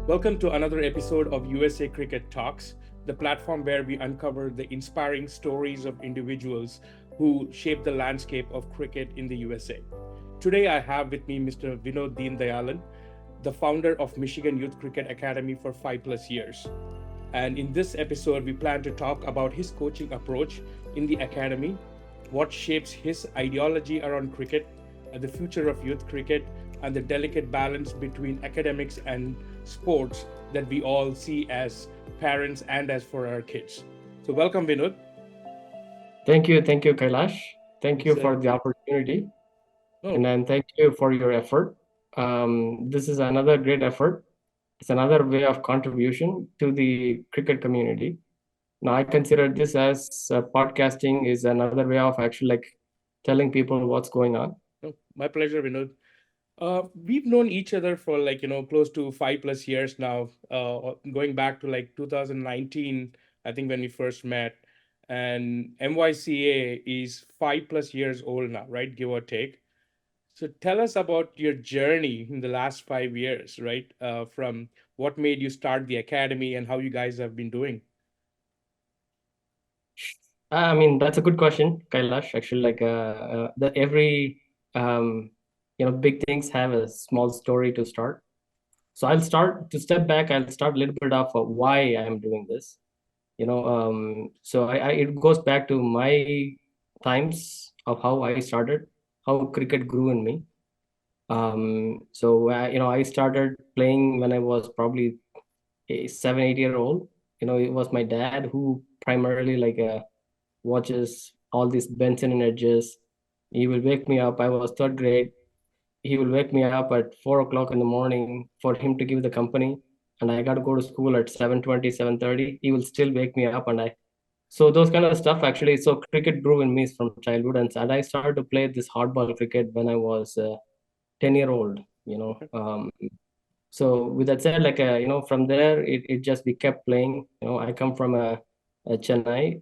Welcome to another episode of USA Cricket Talks, the platform where we uncover the inspiring stories of individuals who shape the landscape of cricket in the USA. Today I have with me Mr. Vinod Dean, the founder of Michigan Youth Cricket Academy for 5+ years. And in this episode, we plan to talk about his coaching approach in the academy, what shapes his ideology around cricket, the future of youth cricket, and the delicate balance between academics and sports that we all see as parents and as for our kids. So, welcome, Vinod. Thank you, Kailash. Thank you It's a, for the opportunity, and oh, then thank you for your effort. This is another great effort. It's another way of contribution to the cricket community. Now, I consider this as podcasting is another way of actually like telling people what's going on. oh, my pleasure, Vinod. We've known each other for close to 5+ years now, going back to like 2019, I think when we first met. And MYCA is 5+ years old now, right? Give or take. So tell us about your journey in the last 5 years, right? From what made you start the academy and how you guys have been doing. I mean, that's a good question, Kailash. Actually, the every big things have a small story to start. So I'll start to step back. I'll start a little bit of why I'm doing this. So it goes back to my times of how I started, how cricket grew in me. I started playing when I was probably a 7, 8 year old. It was my dad who primarily watches all these Benson and Edges. He will wake me up. I was third grade. He will wake me up at 4 o'clock in the morning for him to give the company, and I got to go to school at 7:20, 7:30. He will still wake me up, and I so those kind of stuff actually. So cricket grew in me from childhood, and I started to play this hardball cricket when I was 10 year old. So with that said, from there it just we kept playing. I come from a Chennai,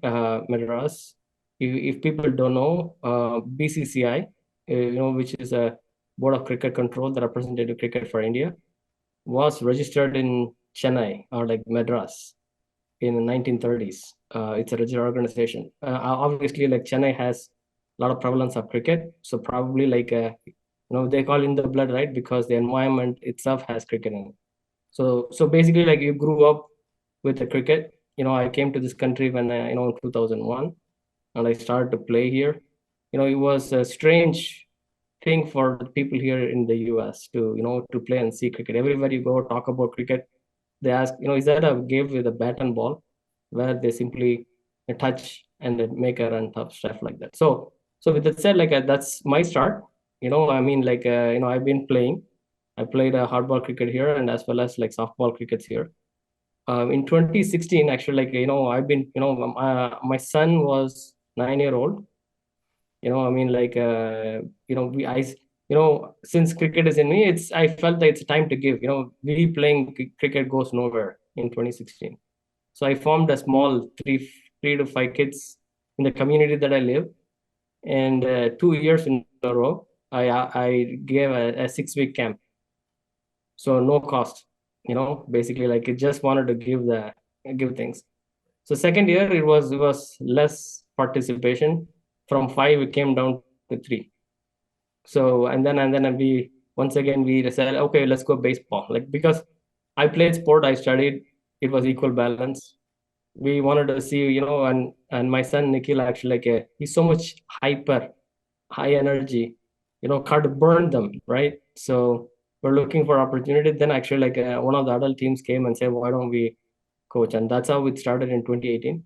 Madras. If people don't know, BCCI, which is a Board of Cricket Control, the representative cricket for India, was registered in Chennai or like Madras in the 1930s. It's a registered organization. Obviously, like Chennai has a lot of prevalence of cricket, so probably they call in the blood, right? Because the environment itself has cricket in it. So basically, like you grew up with the cricket. I came to this country when in 2001, and I started to play here. It was a strange thing for the people here in the US to to play and see cricket. Everywhere you go, talk about cricket, they ask, is that a game with a bat and ball, where they simply touch and then make a run, tough stuff like that. So with that said, that's my start. I mean, I've been playing. I played hardball cricket here and as well as like softball crickets here. In 2016, actually, I've been, my son was 9 year old. I mean, since cricket is in me, I felt that it's time to give. We playing cricket goes nowhere in 2016. So I formed a small three to five kids in the community that I live, and 2 years in a row, I gave a 6 week camp, so no cost. Basically, like it just wanted to give things. So second year it was less participation. From five, it came down to three. So and then we once again we decided, okay, let's go baseball. Like because I played sport, I studied, it was equal balance. We wanted to see, and my son Nikhil actually he's so much hyper, high energy, can't burn them, right? So we're looking for opportunity. Then actually one of the adult teams came and said, why don't we coach? And that's how it started in 2018.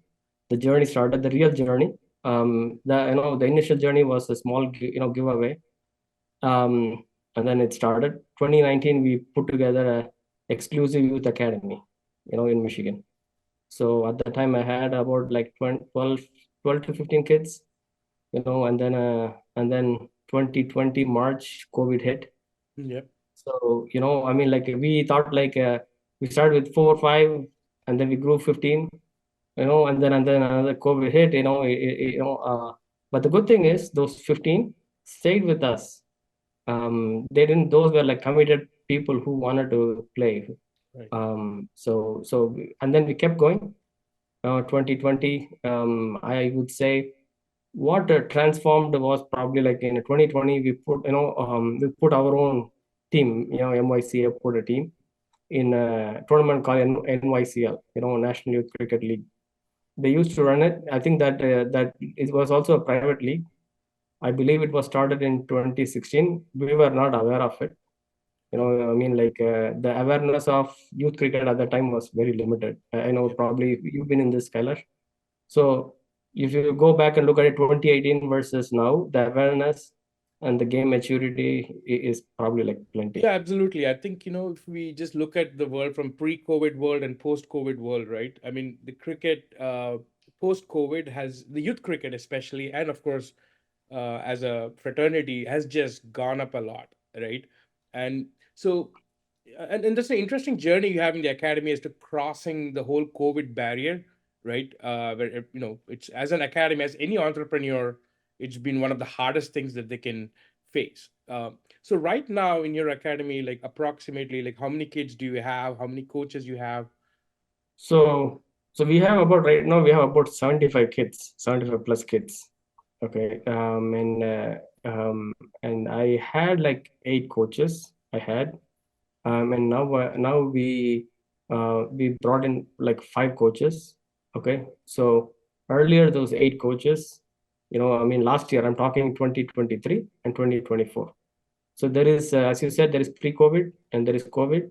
The journey started, the real journey. The initial journey was a small giveaway, and then it started 2019. We put together a exclusive youth academy, in Michigan. So at the time I had about like 20, 12 to 15 kids, and then 2020 March COVID hit. Yep. So I mean, like we thought we started with 4 or 5, and then we grew 15, and then another COVID hit, but the good thing is those 15 stayed with us. They didn't, those were like committed people who wanted to play. Right. And then we kept going. 2020, I would say what transformed was probably like in 2020 we put our own team, MYCA put a team in a tournament called NYCL, National Youth Cricket League. They used to run it. I think that it was also a private league. I believe it was started in 2016. We were not aware of it. Right. I mean, like the awareness of youth cricket at the time was very limited. I know Yeah. probably you've been in this, Kailash. So if you go back and look at it, 2018 versus now, the awareness and the game maturity is probably like plenty. Yeah, absolutely. I think, if we just look at the world from pre-COVID world and post-COVID world, right? I mean, the cricket post-COVID has the youth cricket especially, and of course, as a fraternity has just gone up a lot, right? And so, and that's an interesting journey you have in the academy as to crossing the whole COVID barrier, right? Where it's as an academy, as any entrepreneur, it's been one of the hardest things that they can face. So right now in your academy, like approximately, like how many kids do you have? How many coaches you have? So so we have about right now we have about 75 kids, 75 plus kids. Okay. And I had like 8 coaches. I had. And now we brought in like 5 coaches. Okay. So earlier those 8 coaches, I mean last year I'm talking 2023 and 2024. So there is, as you said, there is pre-COVID and there is COVID,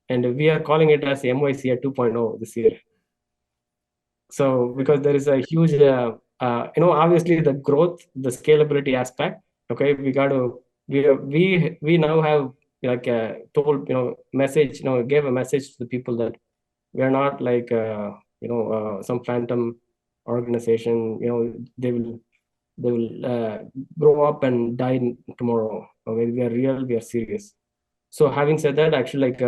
and we are calling it as MYCA 2.0 this year. So Right. because there is a huge, obviously the growth, the scalability aspect. Okay, we now have like told message, gave a message to the people that we are not like some phantom organization. They will grow up and die tomorrow. Okay, we are real, we are serious. So having said that, actually, like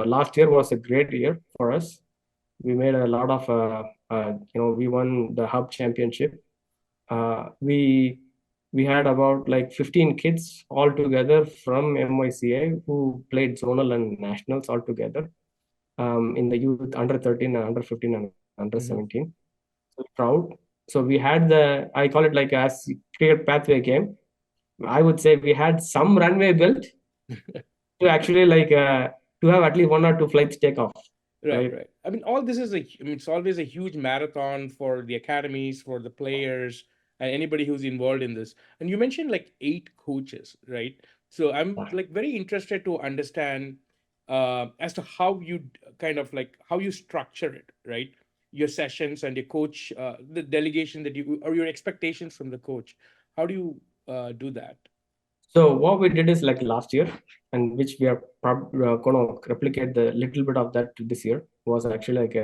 last year was a great year for us. We made a lot of we won the hub championship. Uh, we we had about like 15 kids all together from MYCA who played zonal and nationals all together, in the youth under 13 and under 15 and under Mm-hmm. 17. So proud. So we had I call it like as cricket pathway game. I would say we had some runway built to actually like to have at least 1 or 2 flights take off, Right, right? right. I mean, all this is I mean, it's always a huge marathon for the academies, for the players, and anybody who's involved in this. And you mentioned like 8 coaches, right? So I'm like very interested to understand as to how you kind of like how you structure it, right? Your sessions and your coach, the delegation that you or your expectations from the coach. How do you do that? So what we did is like last year, and which we are going to replicate the little bit of that this year, was actually like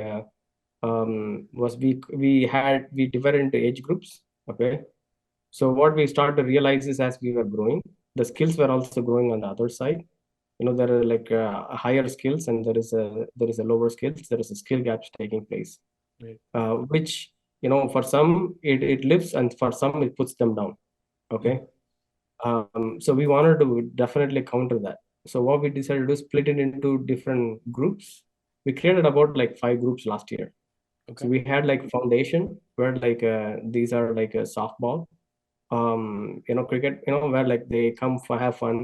was we divided into age groups. Okay, so what we started to realize is as we were growing, the skills were also growing on the other side. There are like higher skills and there is a lower skills. There is a skill gaps taking place, Right. which for some it lifts and for some it puts them down. Okay. Mhm. So we wanted to definitely counter that. So what we decided to do is split it into different groups. We created about like 5 groups last year. So Okay. we had like foundation where like these are like a softball, cricket, where like they come for have fun.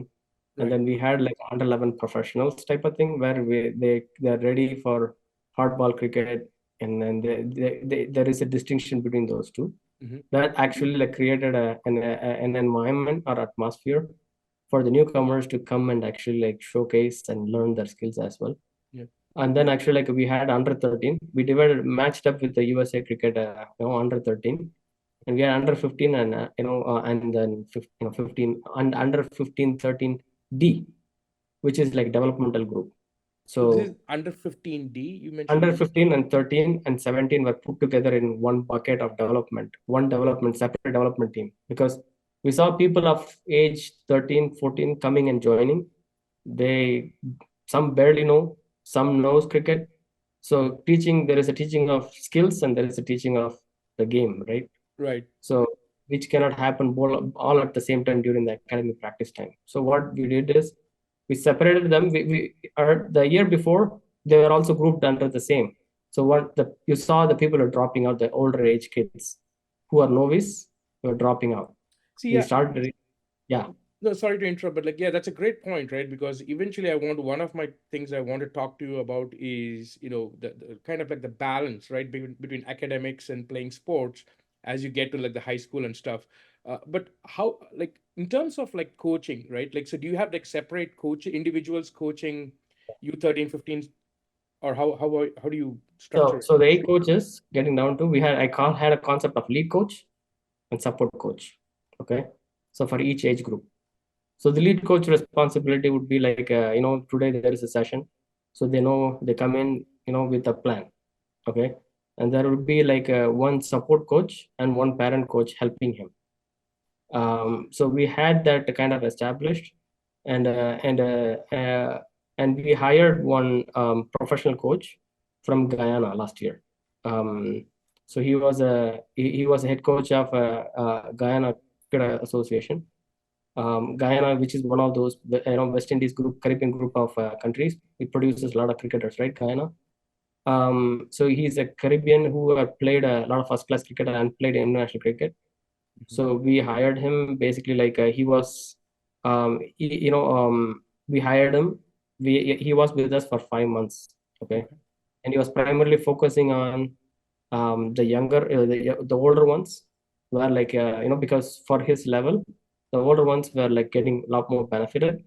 And Right. then we had like under 11 professionals type of thing where they're ready for hardball cricket. And then there is a distinction between those two Hmm. that actually like created an environment or atmosphere for the newcomers to come and actually like showcase and learn their skills as well. Yeah. And then actually like we had under 13, we divided matched up with the USA cricket, under 13, and we had under 15 and and then 15 and under 15 13 D, which is like developmental group. So this So is under 15D, you mentioned? under 15 and 13 and 17 were put together in one bucket of development, one development, separate development team. Because we saw people of age 13, 14 coming and joining. They, some barely know, some knows cricket. Mhm. So teaching, there is a teaching of skills and there is a teaching of the game, right? Right. So which cannot happen all at the same time during the academic practice time. So what we did is We separated them. We are the year before they were also grouped under the same. So what the you saw the people are dropping out, the older age kids who are novice were dropping out. See, We yeah, started, yeah. no, sorry to interrupt, but like, yeah, that's a great point, right? Because eventually, one of my things I want to talk to you about is, the kind of like the balance, right, between academics and playing sports as you get to like the high school and stuff. But how, like, in terms of like coaching, right? Like, so do you have like separate individuals coaching U13, 15, or how do you So structure it? so the 8 coaches getting down to, we had I can't had a concept of lead coach and support coach. Okay, so for each age group. So the lead coach responsibility would be like, today there is a session, so they know they come in, with a plan. Okay, and there would be like one support coach and one parent coach helping him. So we had that kind of established, and uh, and uh, uh, and we hired one professional coach from Guyana last year. So he was a head coach of Guyana Cricket Association. Guyana, which is one of those West Indies group, Caribbean group of countries, it produces a lot of cricketers, right? Guyana. So he's a Caribbean who have played a lot of first class cricket and played international cricket. Mhm. So we hired him basically like he was, we hired him. He was with us for 5 months. Okay, Okay. and he was primarily focusing on the younger, the older ones were like, because for his level, the older ones were like getting a lot more benefited.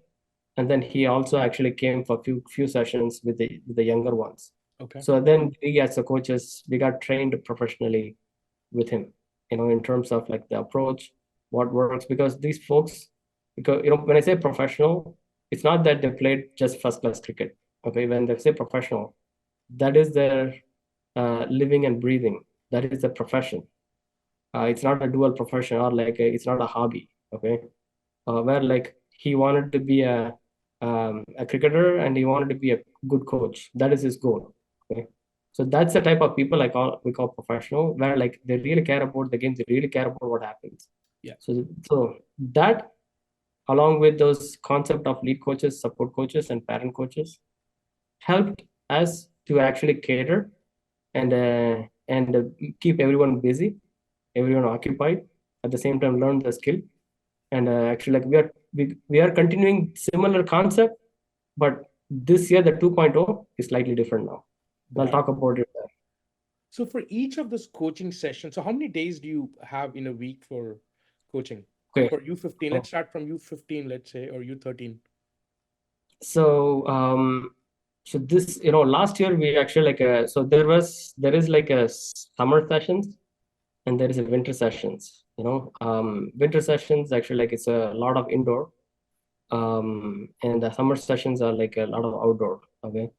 And then he also actually came for few sessions with the younger ones. Okay. So then we as the coaches, we got trained professionally with him, in terms of like the approach, what works, because these folks, because when I say professional, it's not that they played just first class cricket. Okay, when they say professional, that is their living and breathing. That is a profession. It's not a dual profession, or like it's not a hobby. Okay, where like he wanted to be a cricketer and he wanted to be a good coach. That is his goal. Okay, so that's the type of people we call professional, where like they really care about the game. They really care about what happens. Yeah. So that, along with those concept of lead coaches, support coaches, and parent coaches, helped us to actually cater and keep everyone busy, everyone occupied, at the same time learn the skill. And actually, like we are continuing similar concept, but this year the 2.0 is slightly different now. I'll Got it. talk about it. So for each of those coaching sessions, so how many days do you have in a week for coaching? Okay. For U15, let's start from U15, let's say, or U13. So so this, last year we actually like so there is like a summer sessions and there is a winter sessions. Winter sessions actually, like, it's a lot of indoor, and the summer sessions are like a lot of outdoor. Okay.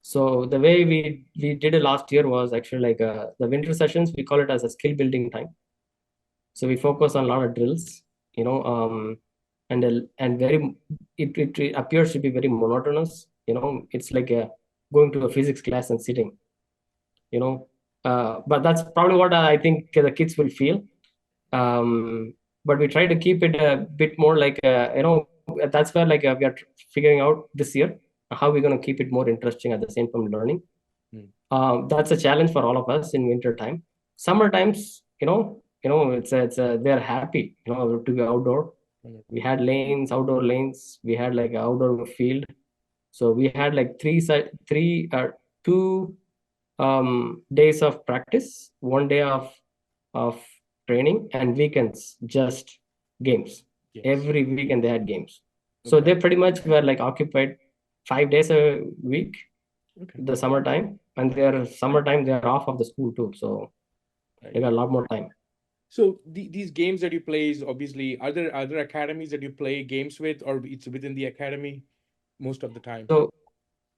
So the way we did it last year was actually like the winter sessions, we call it as a skill building time. So we focus on a lot of drills, and very, it appears to be very monotonous. It's like going to a physics class and sitting. You know, but that's probably what I think the kids will feel. But we try to keep it a bit more like that's where like we are figuring out this year how we're going to keep it more interesting at the same time learning. Hmm. That's a challenge for all of us in winter time. Summer times, they're happy, to be outdoor. We had lanes, outdoor lanes. We had like outdoor field. So we had like three 2 days of practice, 1 day of training, and weekends just games. Yes. Every weekend they had games. So Okay. they pretty much were like occupied 5 days a week, Okay. the summertime, and their summertime they're off of the school too, so they Right. got a lot more time. So these games that you play is obviously, are there other academies that you play games with, or it's within the academy most of the time?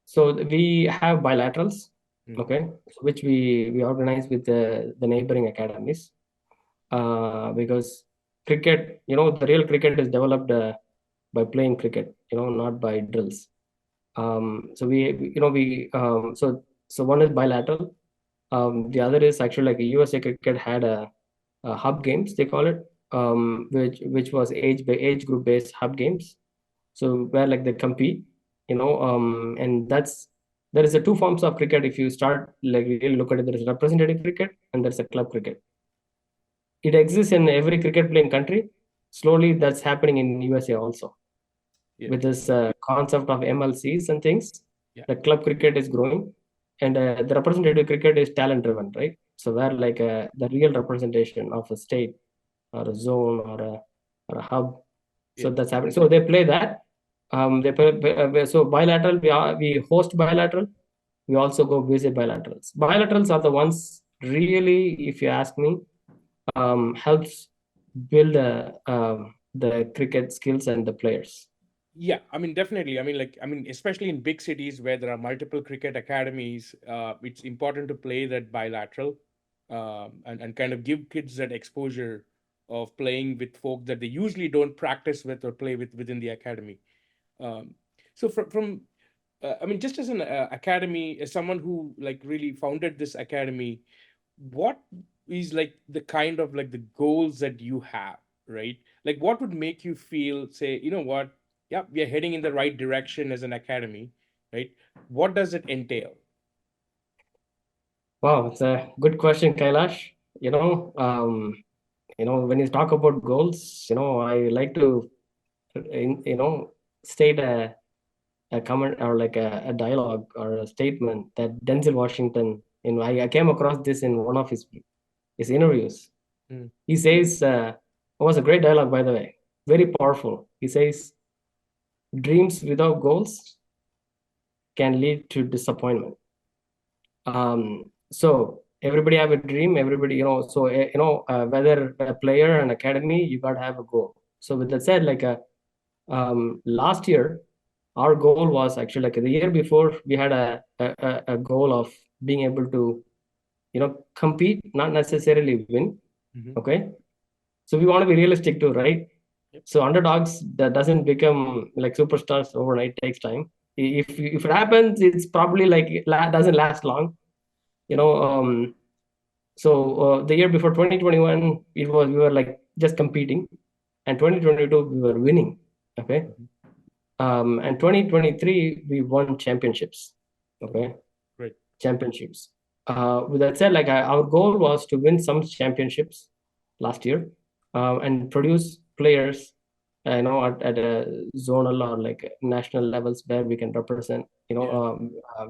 So we have bilaterals, Hmm. okay, which we organize with the neighboring academies, because cricket, the real cricket is developed by playing cricket, not by drills. So so one is bilateral. The other is actually like a USA Cricket had a hub games, they call it, which was age group based hub games. So where like they compete, and there is a two forms of cricket. If you start like really look at it, there is representative cricket and there's a club cricket. It exists in every cricket playing country. Slowly, that's happening in USA also Yeah. with this concept of MLCs and things. Yeah. The club cricket is growing, and the representative cricket is talent driven, right? So where like the real representation of a state or a zone or a hub. So Yeah. that's happening. So they play that. So bilateral, we host bilateral. We also go visit bilaterals. Bilaterals are the ones really, if you ask me, helps build the cricket skills and the players. Yeah, I mean, definitely. Especially in big cities where there are multiple cricket academies, it's important to play that bilateral, and kind of give kids that exposure of playing with folk that they usually don't practice with or play with within the academy. Um, so just as an academy, as someone who like really founded this academy, what is like the kind of like the goals that you have, right? Like what would make you feel, say, you know what, yeah, we are heading in the right direction as an academy, right? What does it entail? Wow, it's a good question, Kailash. You know, um, when you talk about goals, I like to, state a comment or like a dialogue or a statement that Denzel Washington, I came across this in one of his interviews. Mm, He says, it was a great dialogue, by the way, very powerful. He says, dreams without goals can lead to disappointment. So everybody have a dream, everybody, whether a player and academy, you got to have a goal. So with that said, like last year, our goal was actually like the year before we had a goal of being able to compete, not necessarily win. mhm. Okay, so we want to be realistic too, right? Yep. So underdogs that doesn't become like superstars overnight, takes time. If it happens, it's probably like doesn't last long. you know um so the year before 2021, we were like just competing, and 2022 we were winning. Okay. Mhm. And 2023 we won championships. Okay, Okay. great. Championships. With that said, like our goal was to win some championships last year, and produce players, at a zonal or like national levels where we can represent, Yeah,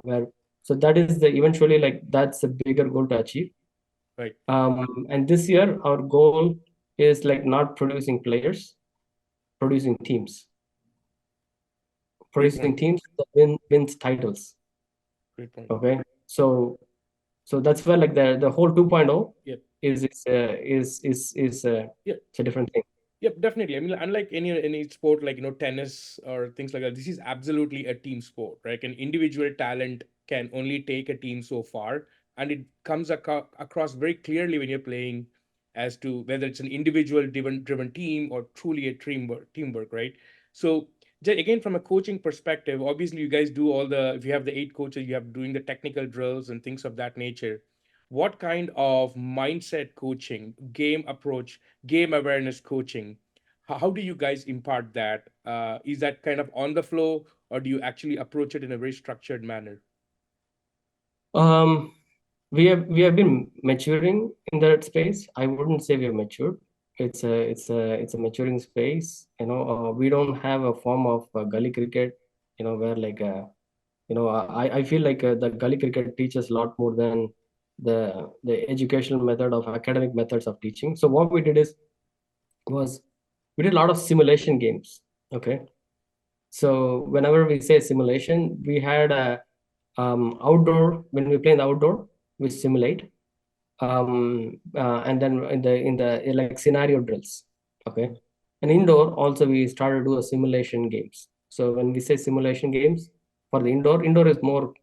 where. So that is the eventually like that's a bigger goal to achieve. right. And this year our goal is like not producing players, producing teams, Great producing point. teams that wins titles. Great point. Okay. So that's where like the whole 2.0 Yeah. is Yeah. it's a different thing. Yep, definitely. I mean, unlike any sport like tennis or things like that, this is absolutely a team sport, right? An individual talent can only take a team so far, and it comes across very clearly when you're playing as to whether it's an individual driven team or truly a teamwork, right? So again, from a coaching perspective, obviously you guys do all the, if you have the 8 coaches, you have doing the technical drills and things of that nature. What kind of mindset coaching, game approach, game awareness coaching, how do you guys impart that? Is that kind of on the flow, or do you actually approach it in a very structured manner? um we have been maturing in that space. I wouldn't say we have matured. It's a maturing space. We don't have a form of gully cricket, where like I feel like the gully cricket teaches a lot more than the educational method of academic methods of teaching. So what we did was we did a lot of simulation games. Okay. So whenever we say simulation, we had a outdoor, when we play in the outdoor, we simulate, and then in the like scenario drills. Okay. And indoor also we started to do a simulation games. So when we say simulation games for the indoor is more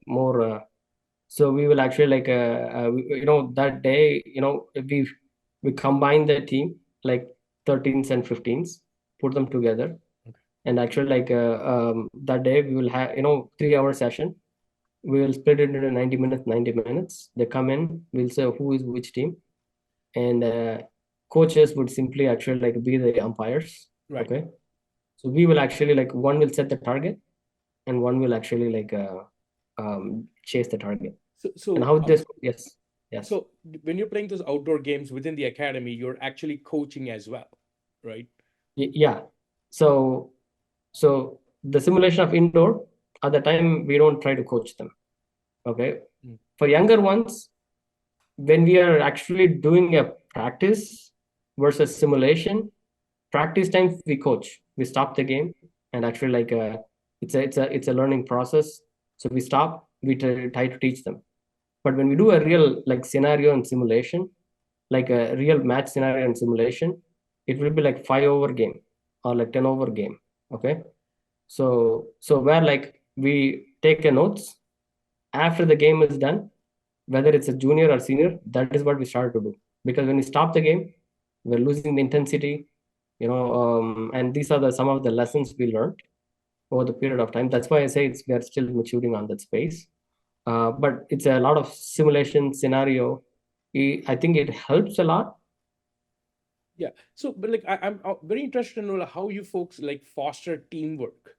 so we will actually like that day, we combine the team like 13s and 15s, put them together, Okay. and actually like that day we will have 3 hour session. We will split it into 90 minutes, 90 minutes. They come in, we'll say who is which team, and coaches would simply actually like be the umpires. Right. Okay. So we will actually like one will set the target and one will actually like chase the target. So, And so, how uh, this, yes, yes. so when you're playing those outdoor games within the academy, you're actually coaching as well, right? Yeah. So so the simulation of indoor, at the time we don't try to coach them. Okay. Mm. For younger ones, when we are actually doing a practice versus simulation, practice time we coach. We stop the game and actually like it's a learning process. So we stop, we try to teach them. But when we do a real like scenario and simulation, like a real match scenario and simulation, it will be like 5 over game or like 10 over game. Okay. So where like we take a notes after the game is done, whether it's a junior or senior, that is what we started to do. Because when we stop the game, we're losing the intensity, and these are the some of the lessons we learned over the period of time. That's why I say we are still maturing on that space. But it's a lot of simulation scenario. I think it helps a lot. Yeah. So, but like, I'm very interested to know like, how you folks like foster teamwork,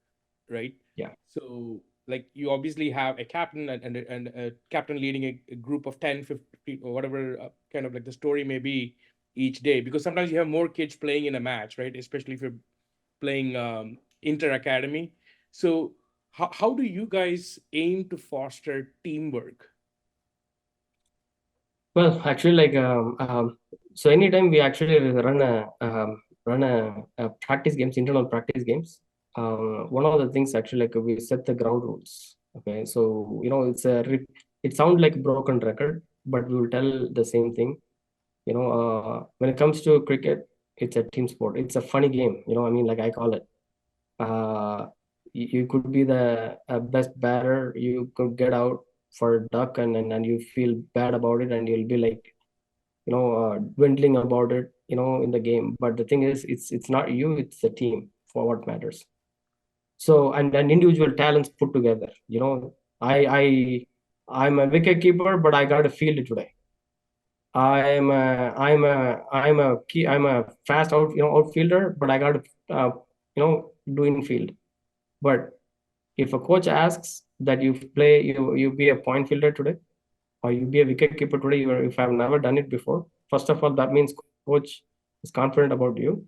right? Yeah. So, like, you obviously have a captain and a captain leading a group of 10, 50, or whatever kind of like the story may be each day, because sometimes you have more kids playing in a match, right? Especially if you're playing inter academy. So, how do you guys aim to foster teamwork? Well, actually, like so anytime we actually run a practice games, internal practice games. One of the things actually like we set the ground rules. Okay, so it sounds like a broken record, but we will tell the same thing. When it comes to cricket, it's a team sport. It's a funny game. I mean, like I call it. Uh, you could be the best batter. You could get out for a duck, and you feel bad about it, and you'll be like dwindling about it in the game. But the thing is, it's not you, it's the team for what matters. So and individual talents put together. I'm a wicket keeper, but I got to field it today. I'm a fast outfielder, but I got to do infield. But if a coach asks that you be a point fielder today, or you be a wicket keeper today, if I've never done it before, first of all, that means coach is confident about you.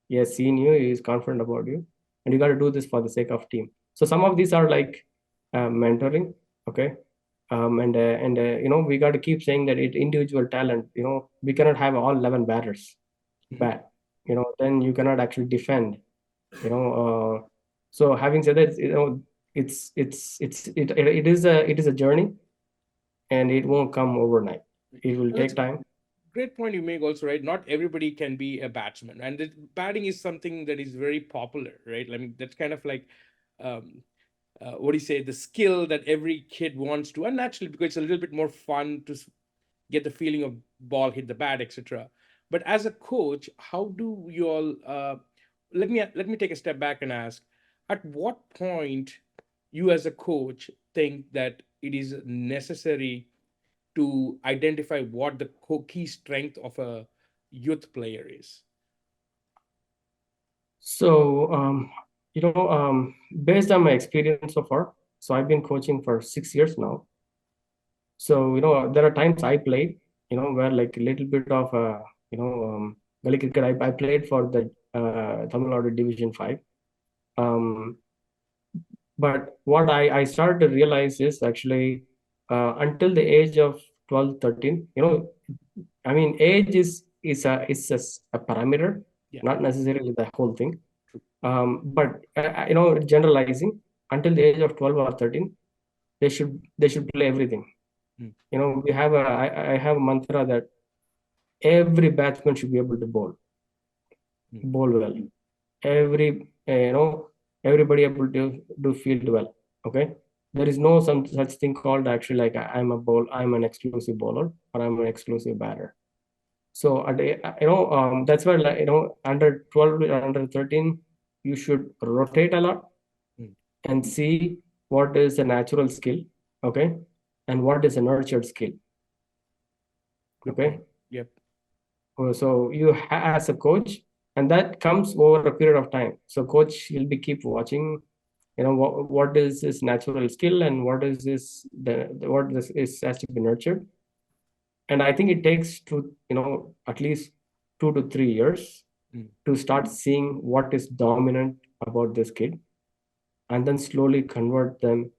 He has seen you, he is confident about you, and you got to do this for the sake of team. So some of these are like mentoring, okay, and we got to keep saying that it individual talent. We cannot have all 11 batters Mhm. bat. Then you cannot actually defend. You know, so having said that, it is a journey, and it won't come overnight. It will And that's take time. great point you make also, right? Not everybody can be a batsman, and batting is something that is very popular, right? I mean, that's kind of like um, what do you say, the skill that every kid wants to, and naturally because it's a little bit more fun to get the feeling of ball hit the bat, etc. But as a coach, how do you all let me take a step back and ask, at what point you as a coach think that it is necessary to identify what the key strength of a youth player is? So, based on my experience so far, so I've been coaching for 6 years now. So, there are times I played, where like a little bit of, gully cricket. I played for the Tamil Nadu Division 5. Um, but what I started to realize is actually until the age of 12, 13, I mean, age is a parameter, Yeah. not necessarily the whole thing. But generalizing until the age of 12 or 13, they should play everything. Mm, I have a mantra that every batsman should be able to mm, bowl well. Everybody able to do field well. Okay, there is no some such thing called actually like I'm an exclusive bowler or I'm an exclusive batter. So that's why like, under 12 or under 13, you should rotate a lot mm. and see what is a natural skill, okay, and what is a nurtured skill, Good okay. point. Yep. So you as a coach and that comes over a period of time. So coach will be keep watching, what is this natural skill and what is this what this is has to be nurtured. And I think it takes at least 2 to 3 years to start seeing what is dominant about this kid, and then slowly convert them.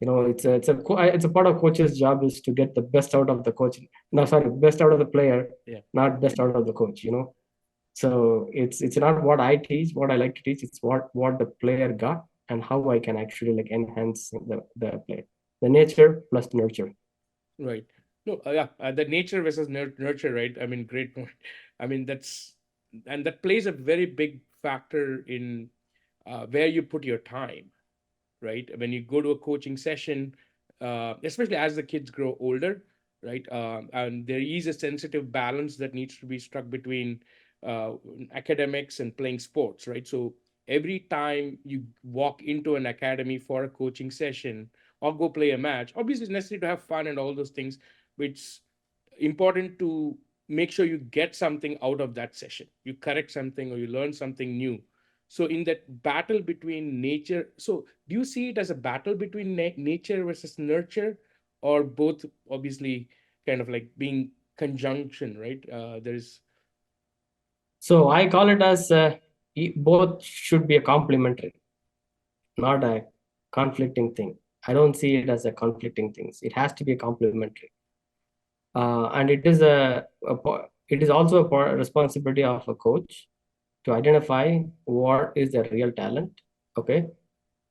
It's a part of coach's job is to get the best out of the coach. No, sorry, best out of the player, not best out of the coach. So it's not what I teach, what I like to teach. It's what the player got and how I can actually like enhance the player, the nature plus nurture. Right. No, yeah, the nature versus nurture, right? I mean, great point. I mean, that plays a very big factor in where you put your time, right? When you go to a coaching session, especially as the kids grow older, right? And there is a sensitive balance that needs to be struck between uh, academics and playing sports, right? So every time you walk into an academy for a coaching session or go play a match, obviously it's necessary to have fun and all those things, but it's important to make sure you get something out of that session. You correct something or you learn something new. So in that battle between nature, so do you see it as a battle between nature versus nurture, or both obviously kind of like being conjunction, right? There's So I call it as both should be a complementary, not a conflicting thing. I don't see it as a conflicting thing. It has to be complementary. And it is also a responsibility of a coach to identify what is the real talent. Okay.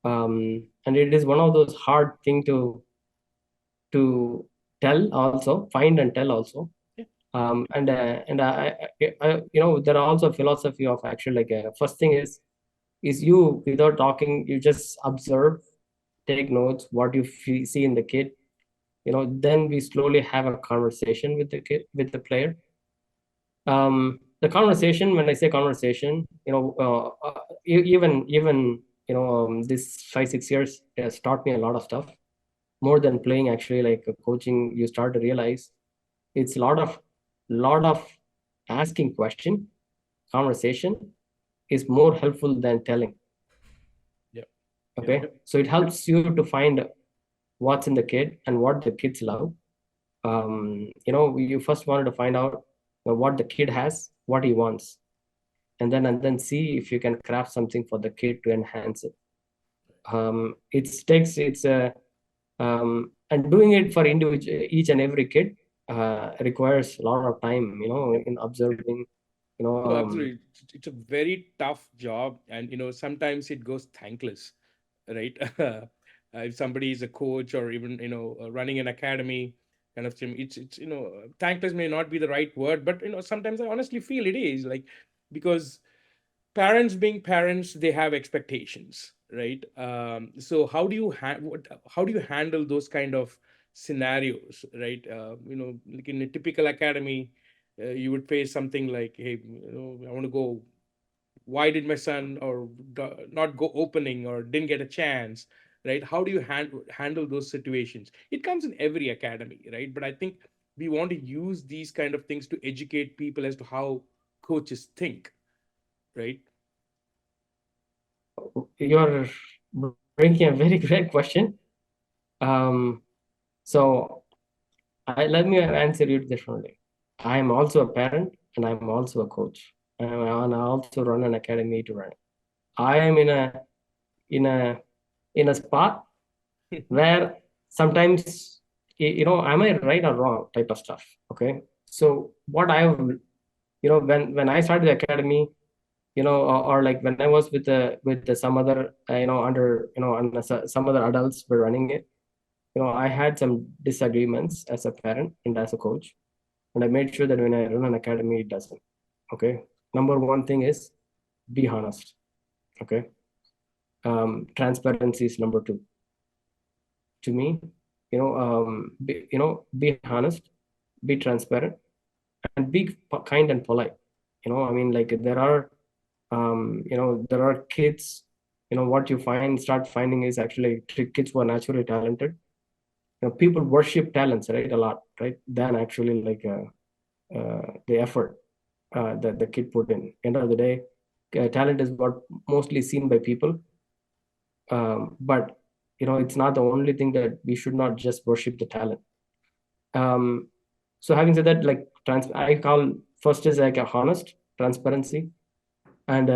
And it is one of those hard thing to tell also, find and tell also. There are also philosophy of actually like first thing is you, without talking, you just observe, take notes what you see in the kid. Then we slowly have a conversation with the kid, with the player. The conversation, when I say conversation, even this 5 6 years has taught me a lot of stuff, more than playing. Actually, like coaching, you start to realize it's a lot of asking question. Conversation is more helpful than telling. yeah, Okay, so it helps you to find what's in the kid and what the kids love. You first wanted to find out what the kid has, what he wants, and then see if you can craft something for the kid to enhance it. And doing it for individual each and every kid requires a lot of time, in observing, you know no, um, absolutely. It's a very tough job, and sometimes it goes thankless, right? If somebody is a coach or even running an academy kind of thing, it's thankless may not be the right word, but sometimes I honestly feel it is, like, because parents being parents, they have expectations, right? So how do you handle those kind of scenarios, right? Like in a typical academy, you would face something like, hey, I want to go, why did my son or not go opening or didn't get a chance, right? How do you handle those situations? It comes in every academy, right? But I think we want to use these kind of things to educate people as to how coaches think, right? you're bringing a very great question. Um, so let me answer you differently. I am also a parent and I'm also a coach, and I also run an academy to run. I am in a in a spot where sometimes, am I right or wrong type of stuff. Okay, so what I when I started the academy, or like when I was with some other under and some other adults were running it. I had some disagreements as a parent and as a coach, and I made sure that when I run an academy, it doesn't. Okay, number one thing is be honest. Okay, transparency is number two to me. Be honest, be transparent, and be kind and polite. I mean, like there are kids. What you start finding is actually kids who are naturally talented. People worship talents, right, a lot, right, than actually like the effort that the kid put in. End of the day, talent is what mostly seen by people. But it's not the only thing that we should not just worship the talent. So having said that, like I call first is like a honest transparency, and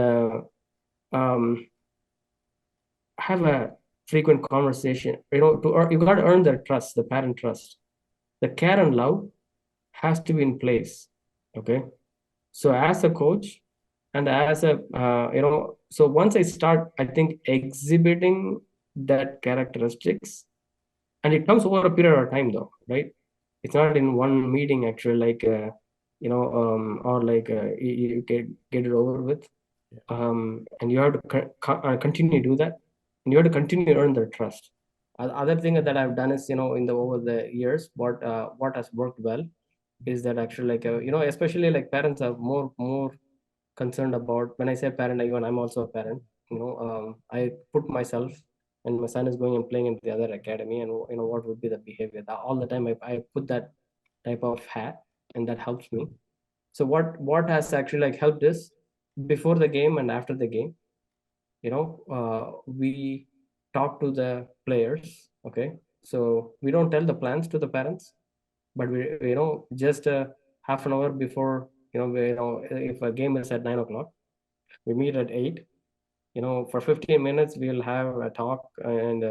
have a frequent conversation. You got to earn their trust, the parent trust. The care and love has to be in place. Okay, so as a coach and as a so once I start, I think, exhibiting that characteristics, and it comes over a period of time though, right? It's not in one meeting actually, like or like you get it over with. And you have to continue to do that, and you have to continue to earn their trust. Other thing that I've done is, in the over the years, what has worked well is that actually, like especially like parents are more concerned about. When I say parent, even I'm also a parent. I put myself, and my son is going and playing in the other academy, and what would be the behavior. All the time I put that type of hat, and that helps me. So what has actually like helped is, before the game and after the game, we talk to the players. Okay, so we don't tell the plans to the parents, but we just half an hour before, if a game is at 9 o'clock, we meet at 8. For 15 minutes we'll have a talk, and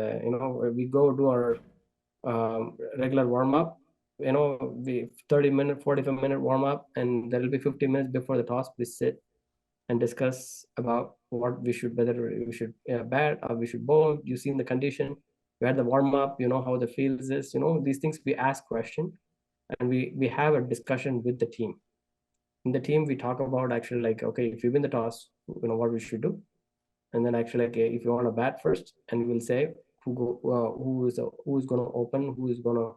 we go do our regular warm up. The 30-minute 45-minute warm up, and there will be 15 minutes before the toss. We sit and discuss about whether we should bat or we should bowl. You see in the condition, we had the warm up, how the field is, these things. We ask question, and we have a discussion with the team. In the team, we talk about actually, like, okay, if you win the toss, what we should do. And then actually, like, if you want to bat first, and we will say who is going to open, who is going to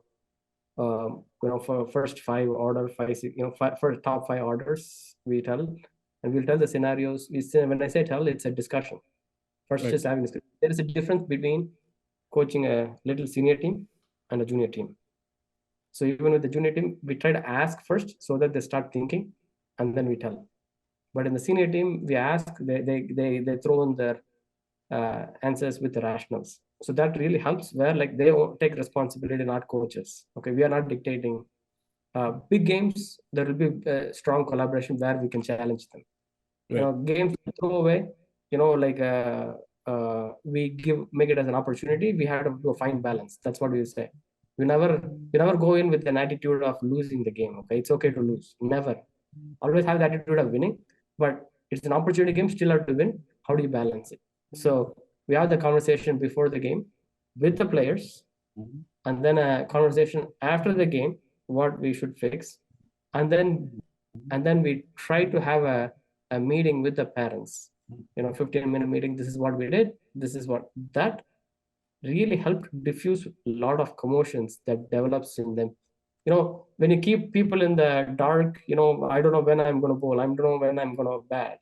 for first for top 5 orders, we tell, and we'll tell the scenarios. When I say tell, it's a discussion. First, Right. just having this. There is a difference between coaching a little senior team and a junior team. So even with the junior team, we try to ask first so that they start thinking, and then we tell. But in the senior team, we ask, they throw in their answers with the rationals. So that really helps, where like they take responsibility, not coaches. Okay, we are not dictating. Big games, there will be strong collaboration where we can challenge them. Right. Games throw away, like we make it as an opportunity. We have to do a fine balance. That's what we say. We never go in with an attitude of losing the game. Okay, it's okay to lose. Never. Always have the attitude of winning, but it's an opportunity game. Still have to win. How do you balance it? So we have the conversation before the game with the players, and then a conversation after the game, what we should fix, and then we try to have a meeting with the parents. 15-minute meeting. This is what we did. This is what that really helped diffuse a lot of commotions that develops in them. When you keep people in the dark, I don't know when I'm going to bowl, I don't know when I'm going to bat,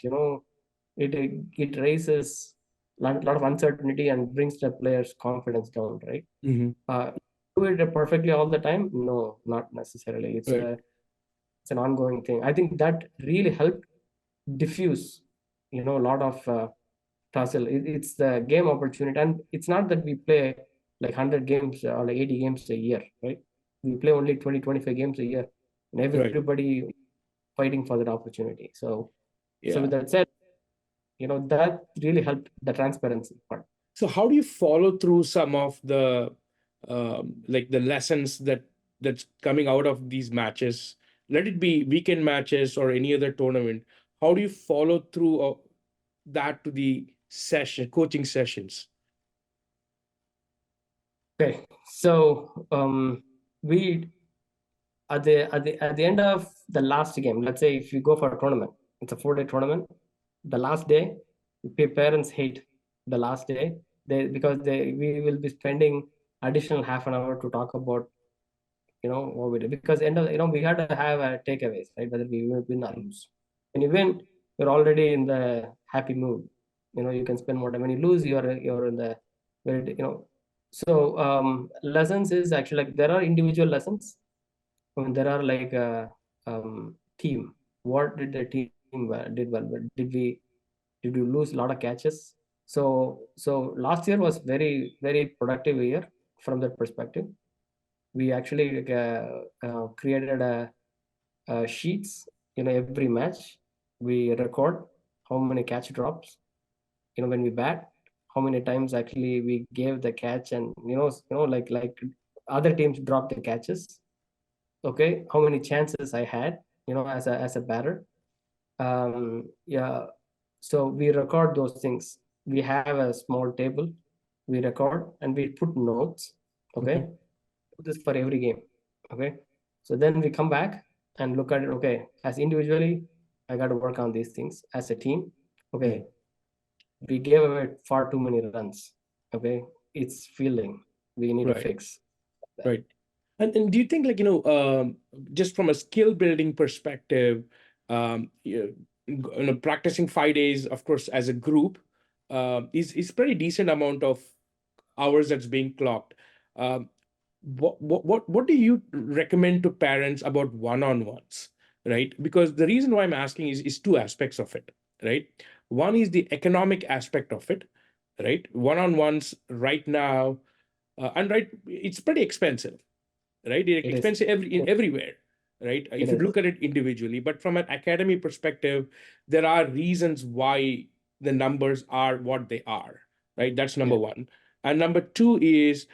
it raises a lot of uncertainty and brings the players' confidence down, right? Mm-hmm. Do it perfectly all the time? No, not necessarily. It's an ongoing thing. I think that really helped diffuse, a lot of tussle. It's the game opportunity, and it's not that we play like 100 games or like 80 games a year, right? We play only 20-25 games a year, and everybody fighting for that opportunity. So with that said, that really helped the transparency part. So how do you follow through some of the like the lessons that's coming out of these matches? Let it be weekend matches or any other tournament. How do you follow through that to the coaching sessions? Okay, so we at the end of the last game, let's say if you go for a tournament, it's a 4-day tournament. The last day, parents hate the last day. Because we will be spending additional half an hour to talk about what we did, because we had to have takeaways, right? Whether we win or lose. When you win, you're already in the happy mood. You can spend more time. When you lose, you're in the very. So lessons is actually, like, there are individual lessons. There are like a team. What did the team did well? Did we Did you lose a lot of catches? So last year was very productive year from that perspective. We actually created a sheets. Every match we record how many catch drops. When we bat, how many times actually we gave the catch, and like other teams dropped the catches. Okay, how many chances I had, as a batter. Yeah, so we record those things. We have a small table, we record and we put notes. Okay, Okay. do this for every game. Okay, so then we come back and look at it. Okay, as individually, I got to work on these things. As a team, okay, we gave away far too many runs. Okay, it's fielding we need to Right. fix that. Right. And do you think, like, just from a skill building perspective, practicing 5 days, of course, as a group, is pretty decent amount of hours that's being clocked. Um, what do you recommend to parents about one-on-ones, right? Because the reason why I'm asking is two aspects of it, right? One is the economic aspect of it, right? One-on-ones right now, and right, it's pretty expensive, right? It is. Expensive everywhere, right? It If you is. look at it individually, but from an academy perspective, there are reasons why the numbers are what they are, right? That's number Yeah. one. And number two is,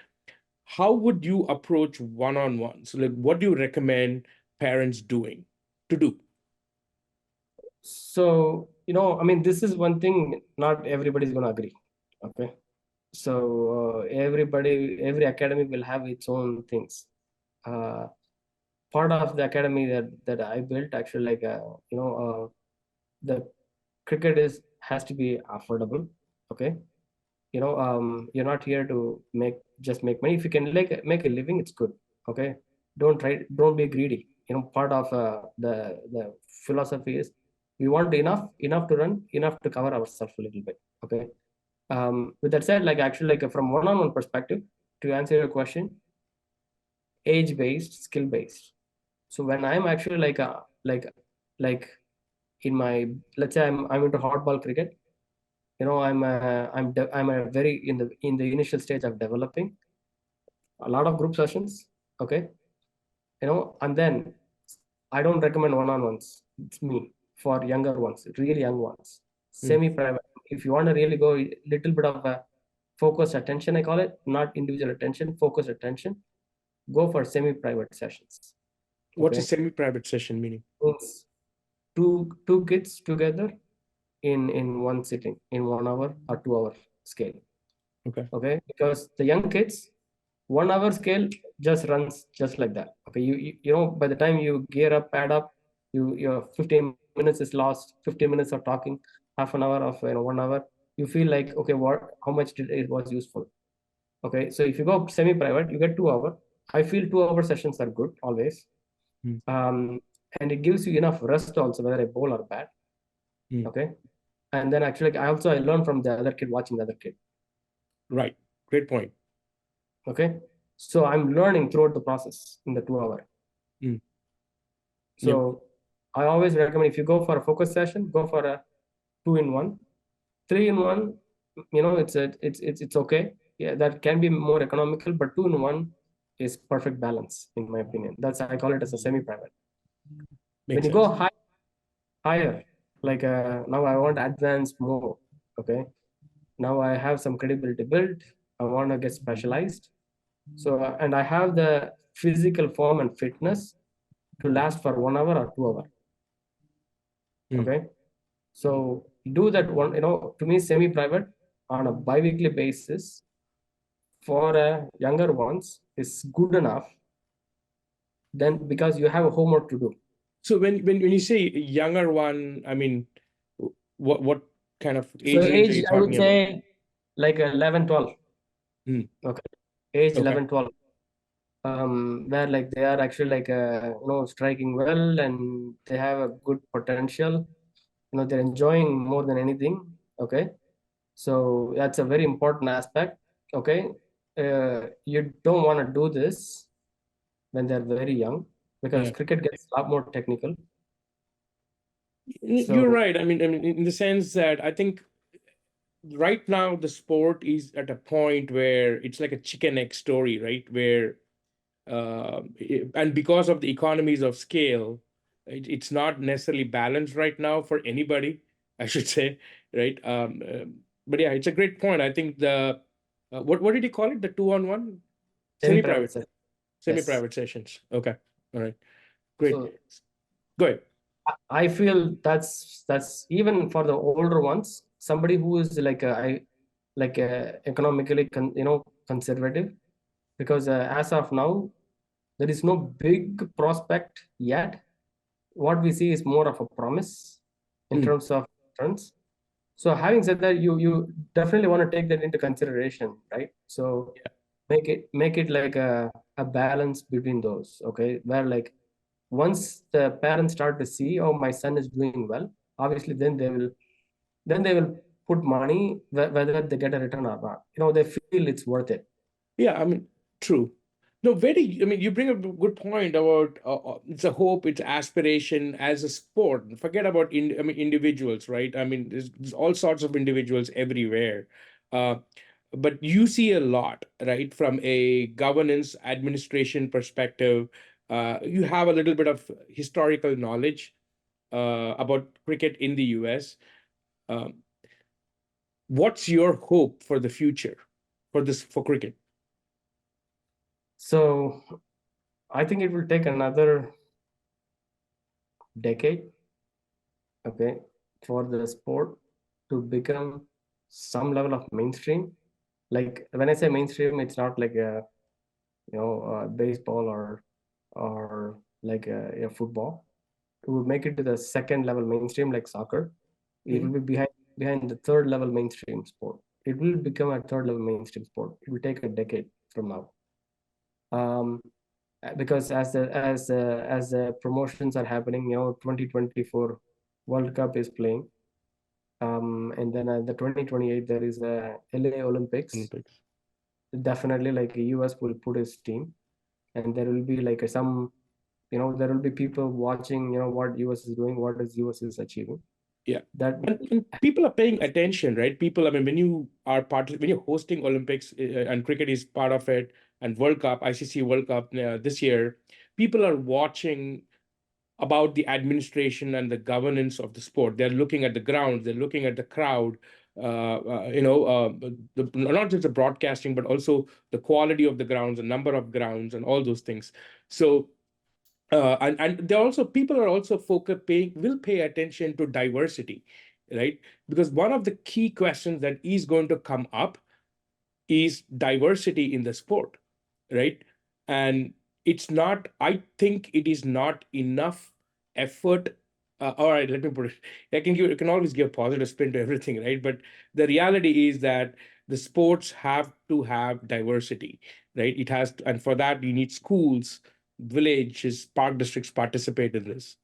how would you approach one-on-ones? Like, what do you recommend parents doing to do? So, I mean, this is one thing not everybody's going to agree. Okay. So, every academy will have its own things. Uh, Part of the academy that I built actually, like, the cricket has to be affordable. Okay. You're not here to just make money. If you can like make a living, it's good. Okay. Don't be greedy. Part of the philosophy is we want enough to run, enough to cover ourselves a little bit. Okay. With that said, like actually, like from one-on-one perspective, to answer your question, age based, skill based. So when I'm actually like in my, let's say I'm into hardball cricket. I'm a very in the initial stage of developing a lot of group sessions. Okay. And then I don't recommend one-on-ones. It's me for younger ones, really young ones, Mm. semi-private. If you want to really go a little bit of a focused attention, I call it, not individual attention, focused attention, go for semi-private sessions. What's a Okay. semi-private session meaning? Means two kids together in one sitting, in 1 hour or 2 hour scale. Okay. Okay, because the young kids, 1 hour scale just runs just like that. Okay, by the time you gear up, add up, your 15 minutes is lost. 15 minutes of talking, half an hour of 1 hour. You feel like, okay, how much did it was useful? Okay, so if you go semi-private, you get 2 hour. I feel 2 hour sessions are good always. Mm. Um, and it gives you enough rest also, whether I bowl or bat. Mm. Okay, and then actually, like, I learn from the other kid watching the other kid. Right. Great point. Okay, so I'm learning throughout the process in the 2 hour. Mm. Yep. So I always recommend, if you go for a focus session, go for a 2-in-1. 3-in-1, it's okay. Yeah, that can be more economical, but 2-in-1 is perfect balance in my opinion. I call it as a semi-private. When Makes you go sense. higher, like now I want to advance more. Okay, now I have some credibility built. I want to get specialized. So and I have the physical form and fitness to last for 1 hour or 2 hour. Mm. Okay, so do that one. To me, semi-private on a bi-weekly basis for younger ones is good enough. Then because you have a homework to do. So when you say younger one, I mean, what kind of So age range are age, you I would talking about? say like 11, 12. Mm. Okay, age Okay. 11, 12. Where like they are actually like striking well and they have a good potential. They're enjoying more than anything. Okay, so that's a very important aspect. Okay, you don't want to do this when they're very young because Yeah. cricket gets a lot more technical. You're right. I mean, in the sense that I think right now the sport is at a point where it's like a chicken egg story, right? Where and because of the economies of scale, it's not necessarily balanced right now for anybody, I should say, right? But yeah, it's a great point. I think the what did you call it? The 2-on-1 Semi-private semi-private sector. Yes. semi-private sessions. Okay, all right, great. So Go ahead. I feel that's even for the older ones, somebody who is like economically conservative, because as of now there is no big prospect yet. What we see is more of a promise in Mm, terms of returns. So having said that, you definitely want to take that into consideration, right? So yeah. make it like a balance between those, okay? Where like once the parents start to see, oh, my son is doing well, obviously then they will put money whether they get a return or not. They feel it's worth it. Yeah, I mean, true. No, I mean, you bring up a good point about it's a hope, it's aspiration as a sport. Forget about I mean, individuals, right? I mean, there's all sorts of individuals everywhere. Uh, but you see a lot, right? From a governance administration perspective, you have a little bit of historical knowledge about cricket in the US. Um, what's your hope for the future for cricket? So I think it will take another decade, okay, for the sport to become some level of mainstream. Like when I say mainstream, it's not like baseball or like a football. To make it to the second level mainstream like soccer, it will Mhm. be behind the third level mainstream sport. It will become a third level mainstream sport. It will take a decade from now. Um, because as the promotions are happening, 2024 World Cup is playing, and then the 2028 there is a LA Olympics. Olympics. Definitely, like US will put its team, and there will be like there will be people watching, what US is doing, what is US is achieving. Yeah. That And people are paying attention, right? People, I mean, when you're hosting Olympics and cricket is part of it, and World Cup, ICC World Cup this year, people are watching about the administration and the governance of the sport. They're looking at the grounds, they're looking at the crowd, not just the broadcasting, but also the quality of the grounds, the number of grounds, and all those things. So and they also people are also will pay attention to diversity, right? Because one of the key questions that is going to come up is diversity in the sport, right? And it's not, I think it is not enough effort. All right, let me put it. You can always give a positive spin to everything, right? But the reality is that the sports have to have diversity, right? It has to, and for that you need schools, villages, park districts participate in this.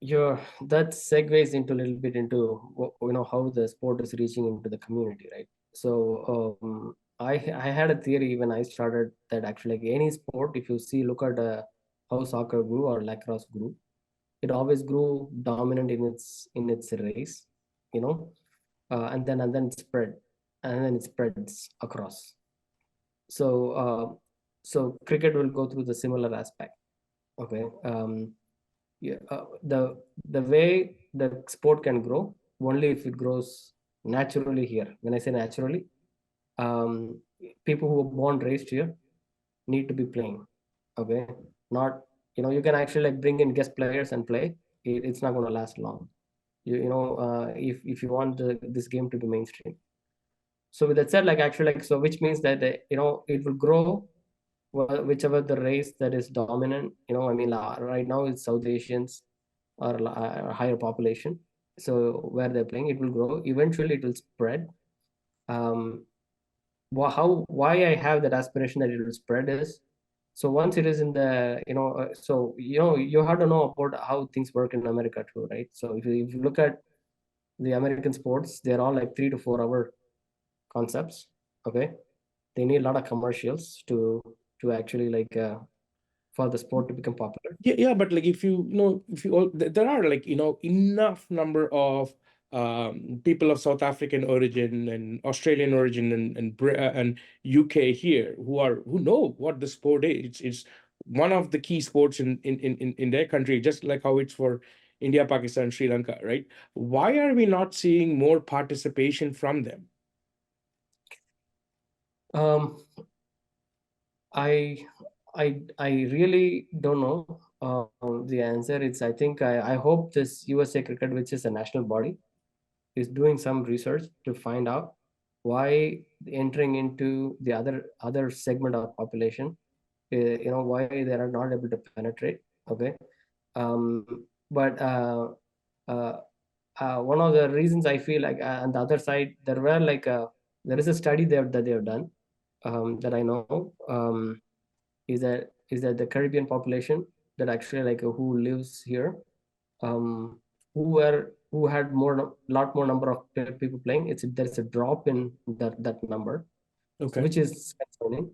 your that segues into a little bit into how the sport is reaching into the community, right? So I had a theory when I started that actually like any sport, if you see look at how soccer grew or lacrosse grew, it always grew dominant in its race, and then it spread, and then it spreads across. So cricket will go through the similar aspect. Okay. Yeah, the way the sport can grow only if it grows naturally here. When I say naturally, um, people who are born raised here need to be playing. Okay, not you can actually like bring in guest players and play. It's not going to last long. If you want this game to be mainstream. So with that said, like actually like so, which means that it will grow whichever the race that is dominant. I mean, right now it's South Asians or a higher population. So where they're playing, it will grow. Eventually, it will spread. Um, why I have that aspiration that it will spread is so once it is in the so you have to know about how things work in America too, right? So if you look at the American sports, they're all like 3 to 4 hour concepts. Okay, they need a lot of commercials to actually like for the sport to become popular. Yeah, but like if if you all, there are like enough number of people of South African origin and Australian origin and UK here who know what the sport is. It's one of the key sports in their country, just like how it's for India, Pakistan, Sri Lanka, right? Why are we not seeing more participation from them? Um, I I really don't know the answer. I think I hope this USA Cricket, which is a national body, is doing some research to find out why entering into the other segment of population, why they are not able to penetrate. Okay, but uh, one of the reasons I feel like on the other side there is a study there that they have done, that I know, is that the Caribbean population that actually like who lives here, um, who had lot more number of people playing. There's a drop in that number, so Okay. which is concerning.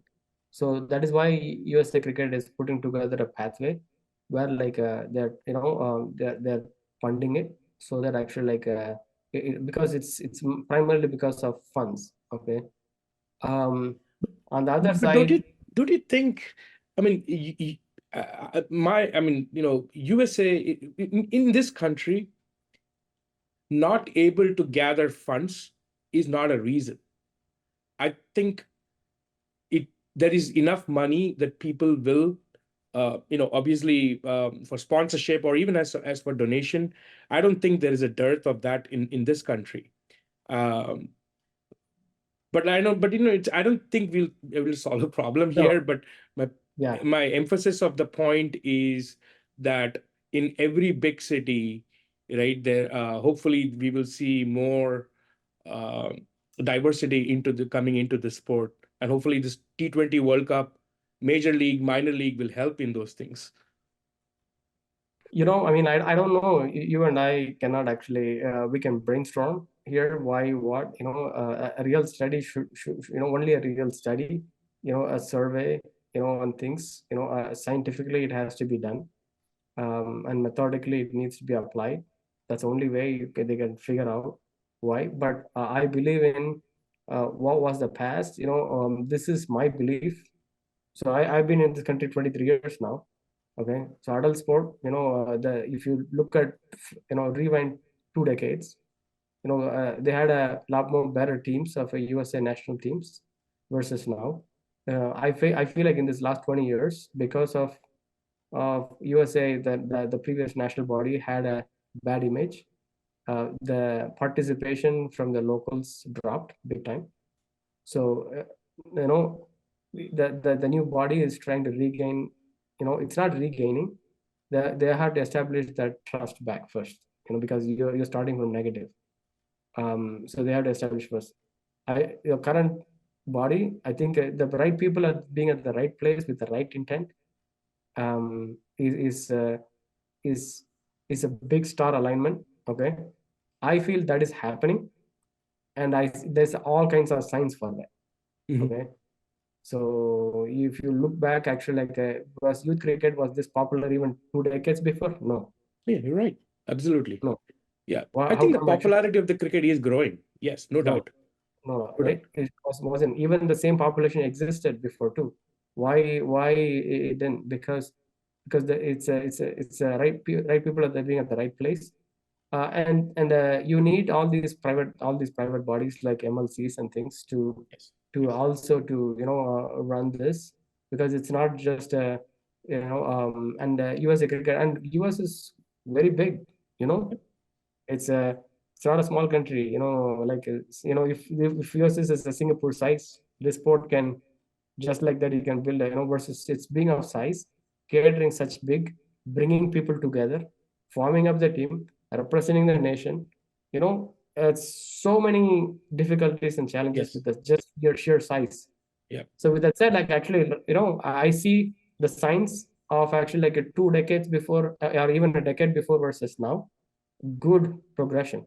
So that is why USA Cricket is putting together a pathway where like they're funding it, so that actually because it's primarily because of funds. Okay. Um, on the other But don't side, you think? I mean, I mean, USA in this country not able to gather funds is not a reason. I think there is enough money that people will, obviously for sponsorship or even as for donation. I don't think there is a dearth of that in this country. Um, but I know, but I don't think we'll able to solve a problem no, here. But my yeah, my emphasis of the point is that in every big city, right there, hopefully we will see more uh, diversity coming into the sport, and hopefully this T20 World Cup, Major League, minor league will help in those things. I mean, I don't know. You and I cannot actually, we can brainstorm here. Why, what, a real study should, only a real study, a survey, on things, scientifically it has to be done. And methodically it needs to be applied. That's the only way they can figure out why. But I believe in what was the past. This is my belief. So I've been in this country 23 years now. Okay, so adult sport, the if you look at, rewind 2 decades, they had a lot more better teams of a USA national teams versus now. I feel like in this last 20 years, because of USA, the previous national body had a bad image. The participation from the locals dropped big time. So you know the new body is trying to regain. It's not regaining. They have to establish that trust back first. Because you're starting from negative. So they have to establish first. Your current body, I think the right people are being at the right place with the right intent. Um, is is uh, is is a big star alignment. Okay, I feel that is happening, and there's all kinds of signs for that. Mhm. Okay, so if you look back, actually, was youth cricket was this popular even 2 decades before? No, Yeah, you're right. Absolutely. no. Yeah, I How think the come actually? popularity of the cricket is growing. Yes, no No, doubt. no, No right? doubt. It wasn't even the same population existed before too. Why it didn't? Because it's a right people are living at the right place. And you need all these private bodies like MLCs and things Yes. to also to run this, because it's not just and USA cricket, and US is very big. you know it's a it's not a small country. If US is a Singapore size, this sport can, just like that, you can build versus it's being of size, catering such big, bringing people together, forming up the team, representing the nation. It's so many difficulties and challenges Yes. with just your sheer size. Yeah. So with that said, like actually, I see the signs of actually like 2 decades before, or even a decade before versus now, good progression.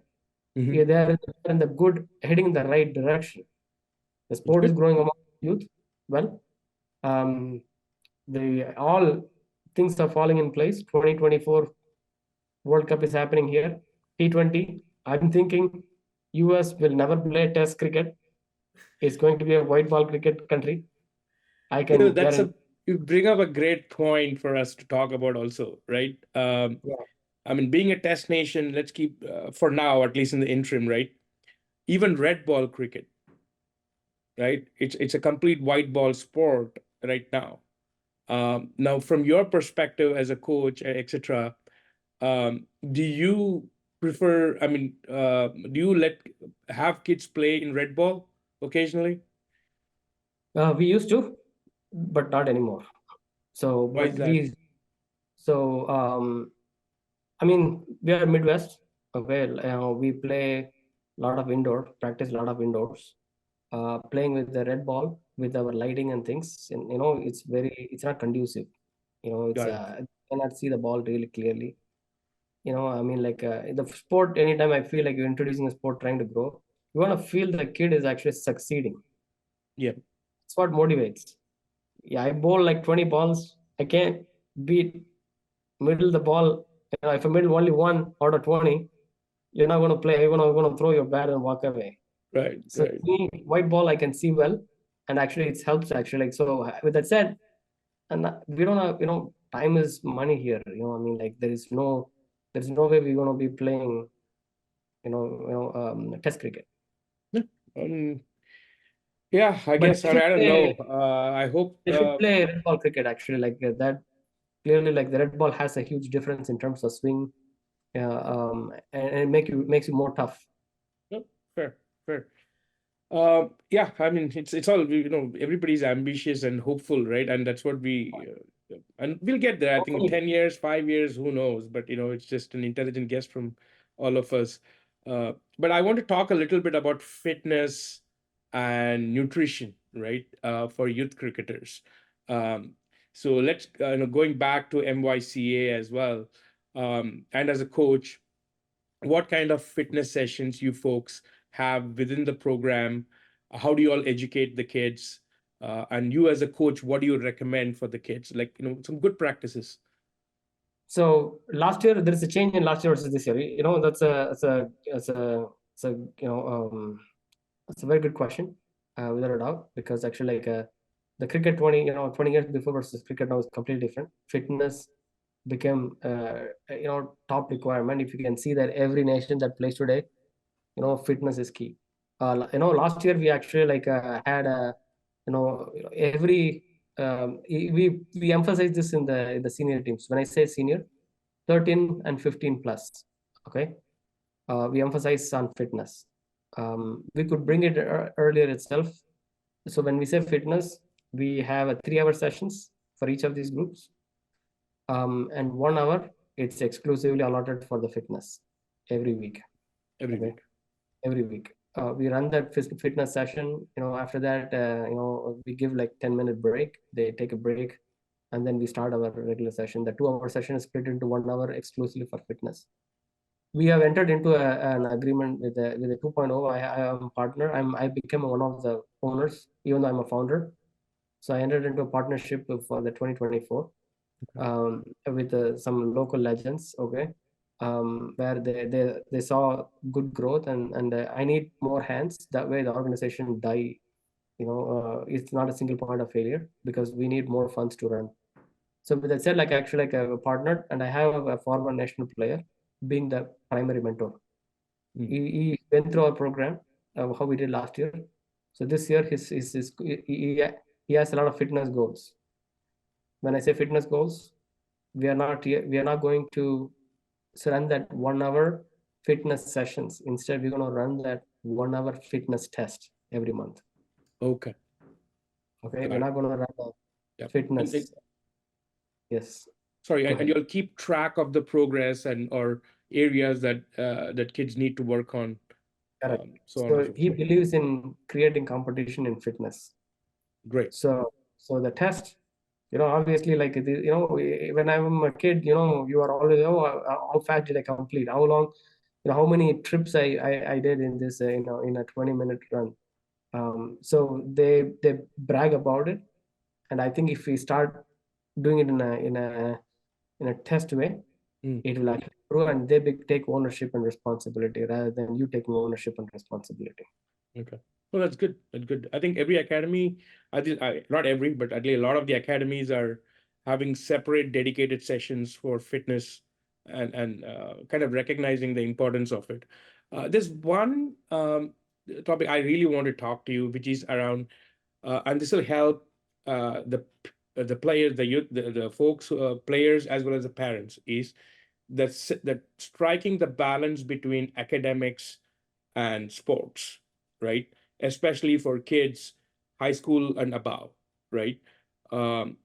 Hmm. Yeah, they're in the good, heading in the right direction. The That's sport is good. growing among youth. Well, um, they all. things are falling in place. 2024 World Cup is happening here. T20. I'm thinking US will never play Test cricket. It's going to be a white ball cricket country. I can That's guarantee. you bring up a great point for us to talk about also, right? Yeah. I mean, being a test nation, let's keep for now, at least in the interim, right? Even red ball cricket, right? It's a complete white ball sport right now. Now, from your perspective as a coach, etc., do you prefer? I mean, do you have kids play in red ball occasionally? We used to, but not anymore. So, Why is but that? I mean, we are Midwest. Okay, we play a lot of practice a lot of indoors. Playing with the red ball with our lighting and things, and it's not conducive. It's Got it. you cannot see the ball really clearly. I mean, like the sport. Anytime I feel like you're introducing a sport trying to grow, you want to feel the kid is actually succeeding. Yeah. It's what motivates. Yeah, I bowl like 20 balls. I can't beat middle the ball. If I middle only one out of 20, you're not going to play. You're going to throw your bat and walk away. Right. So Right. me, white ball, I can see well, and actually it helps actually. Like so, with that said, and we don't have time is money here. I mean, like there's no way we're going to be playing test cricket. Yeah. Um, yeah, I But guess. I don't know. I hope. they should play red ball cricket actually. Like that clearly, like the red ball has a huge difference in terms of swing, and it makes you more tough. Yep, fair, fair. Yeah, I mean, it's all everybody's ambitious and hopeful, right? And that's what and we'll get there. I think in Hopefully. 10 years, 5 years, who knows? But it's just an intelligent guess from all of us. But I want to talk a little bit about fitness and nutrition, right? For youth cricketers. Um, so let's going back to MYCA as well, and as a coach, what kind of fitness sessions you folks have within the program? How do you all educate the kids? And you as a coach, what do you recommend for the kids? Like, some good practices. So last year there is a change in last year versus this year. That's a it's a very good question, without a doubt, because actually like the cricket 20 years before versus cricket now is completely different. Fitness became top requirement. If you can see that every nation that plays today, fitness is key. Last year we actually like had a every we emphasize this in the senior teams. When I say senior, 13 and 15 plus, okay, we emphasize on fitness. We could bring it earlier itself. So when we say fitness, we have a 3-hour sessions for each of these groups, and 1 hour it's exclusively allotted for the fitness every week. Every Okay, week. every week. We run that fitness session. After that, we give like 10-minute break. They take a break, and then we start our regular session. The 2-hour session is split into 1 hour exclusively for fitness. We have entered into an agreement with a 2.0. I am a partner. I became one of the owners, even though I'm a founder. So I entered into a partnership for the 2024 with some local legends. Okay, where they saw good growth, and I need more hands. That way, the organization die. It's not a single point of failure because we need more funds to run. So with that said, like actually like a partner, and I have a former national player being the primary mentor. He went through our program, how we did last year. So this year he has a lot of fitness goals. When I say fitness goals, we are not going to run that 1 hour fitness sessions. Instead, we're going to run that 1 hour fitness test every month. Okay. Okay, Got we're it. not going to run the Yeah. fitness. Yes. Sorry, Go and ahead. you'll keep track of the progress or areas that kids need to work on, Correct. so on and So so he forth. believes in creating competition in fitness. Great. So the test, obviously, like when I'm a kid, you are always, how fast did I complete? How long, how many trips I did in this, in a 20-minute run. So they brag about it, and I think if we start doing it in a in a test way, Mm. it will actually grow, and they take ownership and responsibility rather than you taking ownership and responsibility. Okay. Well, that's good. That's good. I think every academy, not every, but at least a lot of the academies are having separate dedicated sessions for fitness and kind of recognizing the importance of it. There's one topic I really want to talk to you, which is around, and this will help the players, the youth, the folks, players, as well as the parents, is that striking the balance between academics and sports, right? Especially for kids, high school and above, right? Um,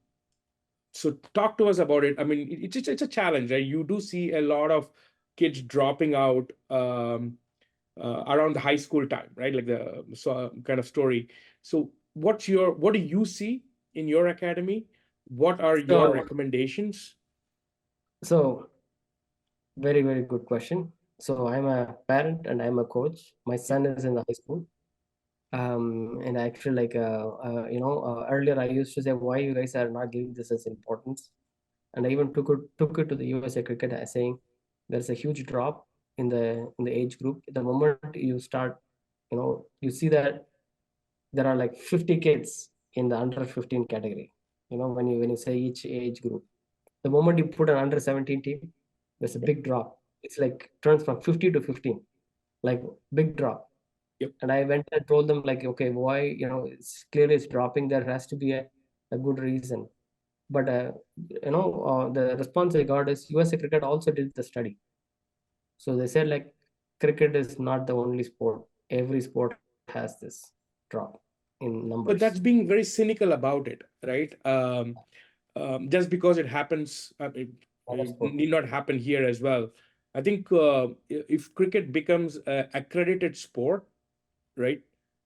so talk to us about it. I mean, it's a challenge, right? You do see a lot of kids dropping out around the high school time, right? Like the kind of story. So what do you see in your academy? What are your So, recommendations? so very, very good question. So I'm a parent and I'm a coach. My son is in the high school. And actually, like, earlier I used to say, why you guys are not giving this as importance? And I even took it to the USA cricket as saying there's a huge drop in the age group. The moment you start, you see that there are like 50 kids in the under 15 category. When you say each age group, the moment you put an under 17 team, there's a Yep. big drop. It's like turns from 50 to 15, like big drop. Yep. And I went and told them like, okay, why, it's clearly it's dropping. There has to be a good reason. But the response I got is USA Cricket also did the study. So they said like cricket is not the only sport. Every sport has this drop in But numbers. that's being very cynical about it, right? Just because it happens, Other it sport. need not happen here as well. I think if cricket becomes an accredited sport, right,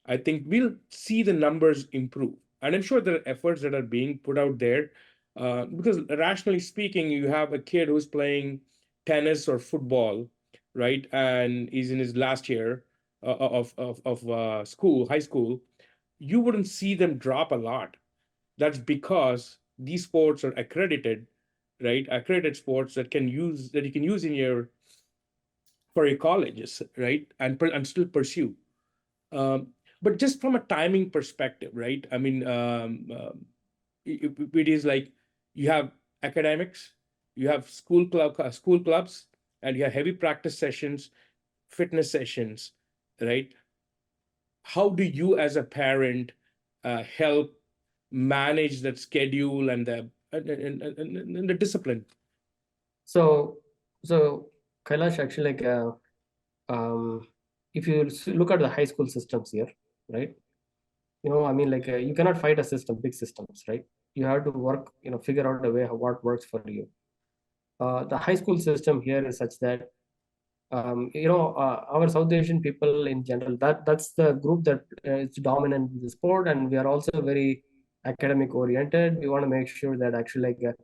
I think we'll see the numbers improve. And I'm sure there are efforts that are being put out there. Because rationally speaking, you have a kid who's playing tennis or football, right, and is in his last year of school, high school. You wouldn't see them drop a lot. That's because these sports are accredited, right? Accredited sports that you can use in your for your colleges, right? And still pursue. Um, but just from a timing perspective, right? I mean, it is like you have academics, you have school clubs, and you have heavy practice sessions, fitness sessions, right? How do you as a parent help manage that schedule and the discipline? So, so Kailash, actually, like, um, if you look at the high school systems here, right? I mean, like, you cannot fight a system, big systems, right? You have to work, figure out a way how what works for you. The high school system here is such that our South Asian people in general, that's the group that is dominant in the sport, and we are also very academic oriented. We want to make sure that actually like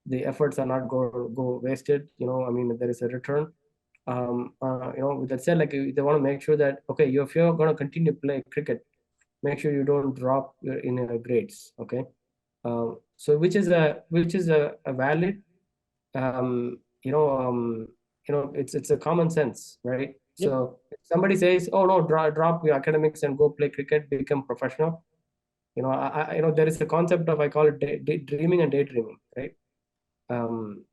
the efforts are not go wasted. I mean, there is a return. With that said, like they want to make sure that okay, if you're going to continue to play cricket, make sure you don't drop in your grades. Okay, so which is a valid um, you know, it's a common sense, right? Yep. So if somebody says, "Oh no, drop your academics and go play cricket, become professional," there is a concept of I call it dreaming and daydreaming, right?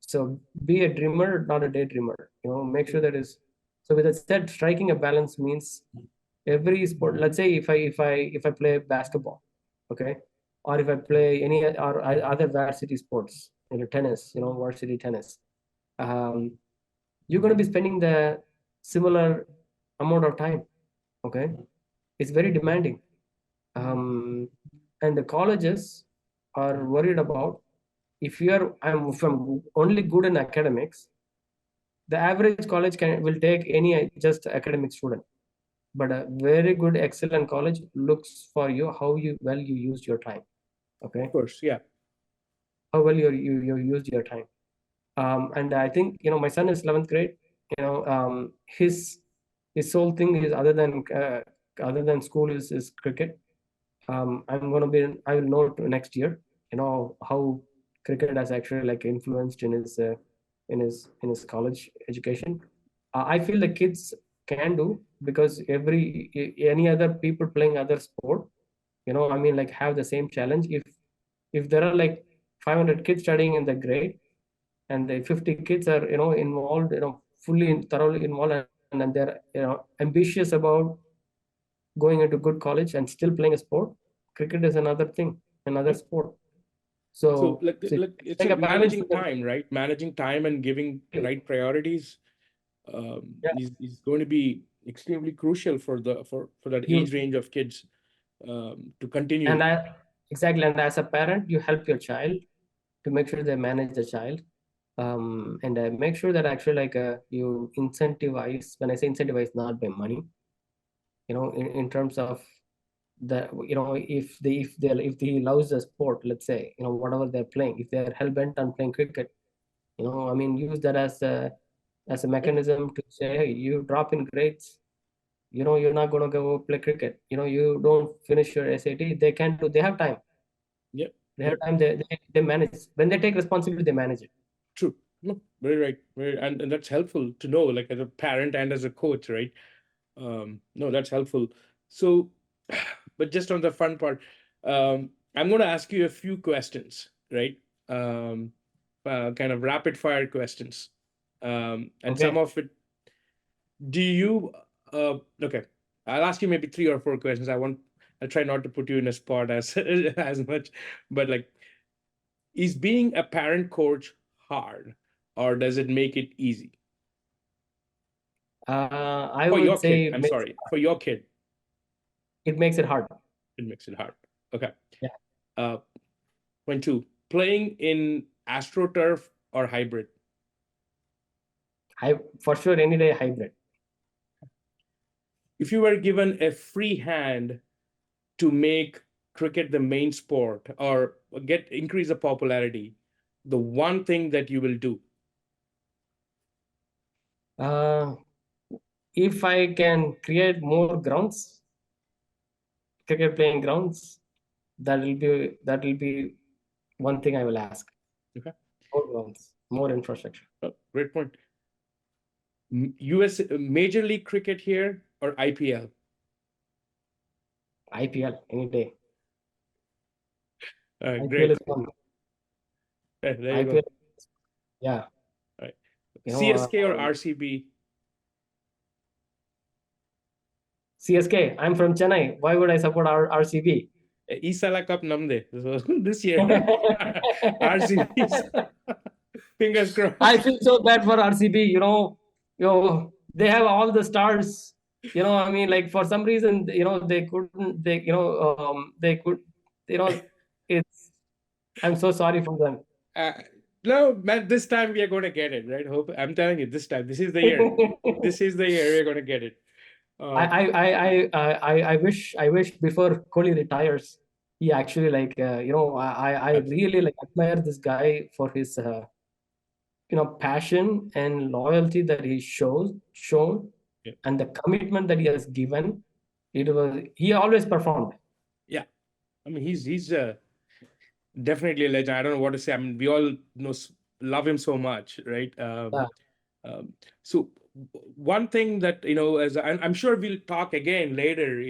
So be a dreamer, not a daydreamer. Make sure that is. So with that said, striking a balance means every sport. Let's say if I play basketball, okay, or if I play any or other varsity sports, tennis, varsity tennis, um, you're going to be spending the similar amount of time. Okay, it's very demanding, and the colleges are worried about if I'm only good in academics, the average college will take any just academic student. But a very good, excellent college looks for you how you used your time. Okay, Of course, yeah. how well you used your time. And I think my son is 11th grade. His sole thing is other than school is cricket. I will know next year. How cricket has actually like influenced in his college education. I feel the kids can do, because any other people playing other sport, I mean, like have the same challenge. If there are like 500 kids studying in the grade, and the 50 kids are involved, thoroughly involved, and then they're ambitious about going into good college and still playing a sport. Cricket is another thing, another sport. So So, like so like it's like a a balance. managing time, right? Managing time and giving right priorities Yeah, is going to be extremely crucial for that age you range of kids to continue. and I exactly. And as a parent, you help your child to make sure they manage the child, and make sure that actually like you incentivize. When I say incentivize, not by money, in terms of the if he loves the sport, let's say, whatever they're playing, if they're hell-bent on playing cricket, I mean, use that as a Yep, mechanism to say, hey, you drop in grades, you're not going to go play cricket, you don't finish your SAT, they have time, yep, they have yep. time, they manage. When they take responsibility, they manage it. True. No, very right. Very, and that's helpful to know, like as a parent and as a coach, right? No, that's helpful. So, but just on the fun part, I'm going to ask you a few questions, right? Um, kind of rapid fire questions. And some Okay. of it, do you, okay, I'll ask you maybe 3 or 4 questions. I'll try not to put you in a spot as, as much, but like, is being a parent coach hard or does it make it easy? I For would your kid, say I'm sorry, for your kid, it makes it hard. it makes it hard. Okay. Yeah. Uh, Point two, playing in AstroTurf or hybrid. For sure, any day hybrid. If you were given a free hand to make cricket the main sport or increase the popularity, the one thing that you will do. uh, if I can create more grounds, cricket playing grounds, that will be one thing I will ask. Okay. More grounds, more infrastructure. Great point. US Major League Cricket here or IPL? IPL any day. IPL Great. is fun. There you IPL, go. yeah. All right. You know, CSK or RCB? CSK. I'm from Chennai. Why would I support RCB? Isala Cup Namde. So this year, RCB. Fingers I crossed. feel so bad for RCB. They have all the stars. I mean, like for some reason, they couldn't. They could. It's. I'm so sorry for them. Uh, no, man, this time we are going to get it, right? Hope I'm telling you, this time, this is the year. This is the year we're going to get it. I, I, I, I wish before Kohli retires, he actually like I Absolutely. really like admire this guy for his passion and loyalty that he shown, Yeah. and the commitment that he has given. He always performed. Yeah. I mean, he's definitely a legend. I don't know what to say. I mean, we all love him so much, right? Yeah. So one thing that as I'm sure we'll talk again later.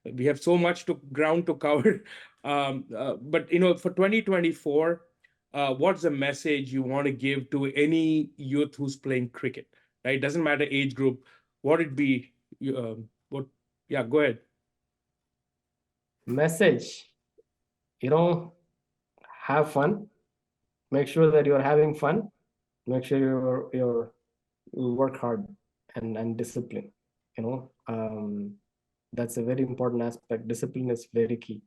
We have so much to ground to cover. But for 2024, what's the message you want to give to any youth who's playing cricket? Right, doesn't matter age group. What it be? What? Yeah, go ahead. Message, have fun. Make sure that you're having fun. Make sure you work hard and discipline. That's a very important aspect. Discipline is very key.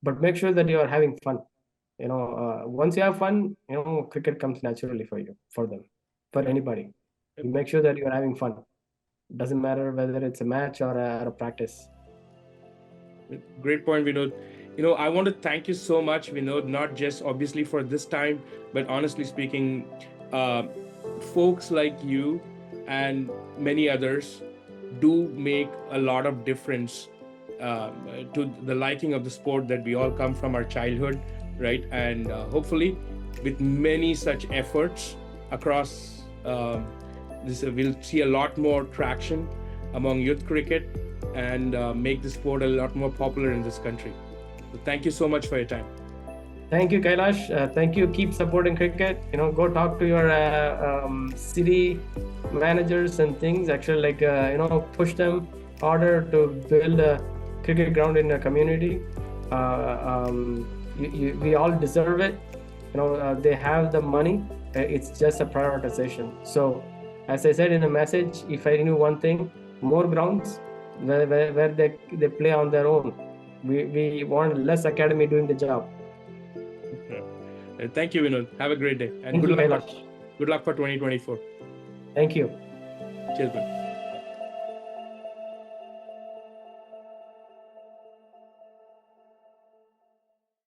But make sure that you are having fun. Once you have fun, cricket comes naturally for you, for them, for anybody. You make sure that you're having fun. Doesn't matter whether it's a match or a practice. Great point, Vinod. I want to thank you so much, Vinod, not just obviously for this time, but honestly speaking, uh, folks like you and many others do make a lot of difference to the liking of the sport that we all come from our childhood. right? And hopefully, with many such efforts across this, we'll see a lot more traction among youth cricket and make the sport a lot more popular in this country. So thank you so much for your time. Thank you, Kailash. Thank you. Keep supporting cricket. Go talk to your city managers and things. Actually, push them harder to build a cricket ground in a community. We all deserve it. They have the money. It's just a prioritization. So, as I said in the message, if I knew one thing, more grounds where they play on their own. We want less academy doing the job. Thank you, Vinod. Have a great day. And Thank you, Kailash. good luck for 2024. Thank you. Cheers, man.